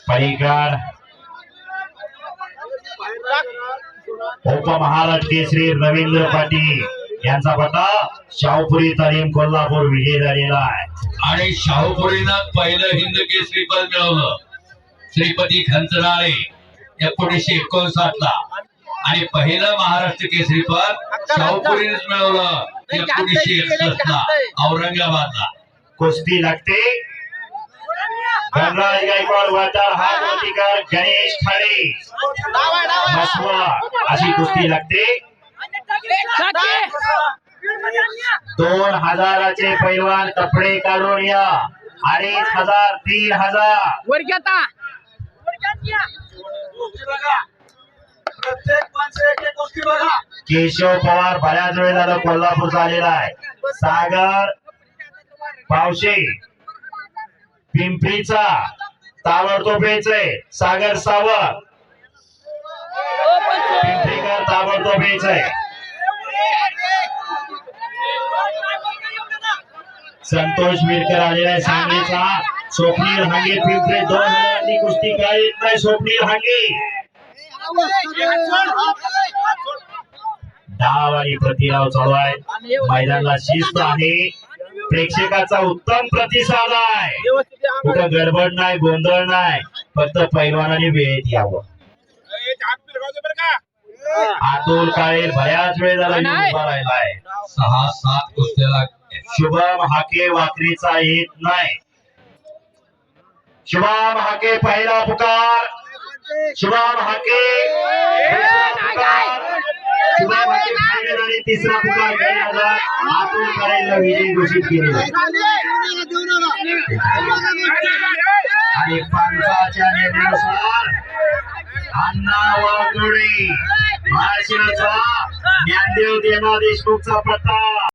परिकार उपमहाराष्ट्र केसरी रवींद्र पाटील यांचा पट्टा शाहूपुरी तालीम कोल्हापूर विजय झालेला आहे आणि शाहूपुरीनं पहिलं हिंद केसरी पद मिळवलं श्रीपती खंचनाळे 1959 ला आणि पहिलं महाराष्ट्र केसरी पद शाहूपुरीनेच मिळवलं 1961 ला औरंगाबादला. कुस्ती लागते धनराज गायकवाड वाटार हा प्रतिकार गणेश खाडे बसवा अशी कुस्ती लागते 2000चे पैलवान कपडे काढून या 2500 3000 केशव पवार बऱ्याच वेळ झालं कोल्हापूरचा आलेला आहे सागर पावशे पिंपरीचा ताबडतोब यायचंय सागर सावंत पिंपरीकर ताबडतोब यायचंय संतोष मिरकर आलेला आहे सांगलीचा स्वप्नील हांगे पिंपरी 2000 कुस्ती काय येत नाही स्वप्नील हांगे डाव आणि प्रतिराव चालू आहे मैदानाला शिस्त आहे प्रेक्षकाचा उत्तम प्रतिसाद आहे कुठं गडबड नाही गोंधळ नाही फक्त पैलवानाने वेळेत यावं. अतुल काळे बऱ्याच वेळ झाला उभा राहिलाय 6-7 कुस्त्याला शुभम हाके वाकरीचा येत नाही शुभम हाके पहिला पुकार शुभम हाके शुभम हाके फायनल आणि तिसरा पुकार घेण्याचा अतुल काळेला विजयी घोषित केलेला आणि पंचाच्या निर्णयानुसार अण्णा वाघोडे महाराष्ट्राचा ज्ञानदेव देना देशमुखचा पट्टा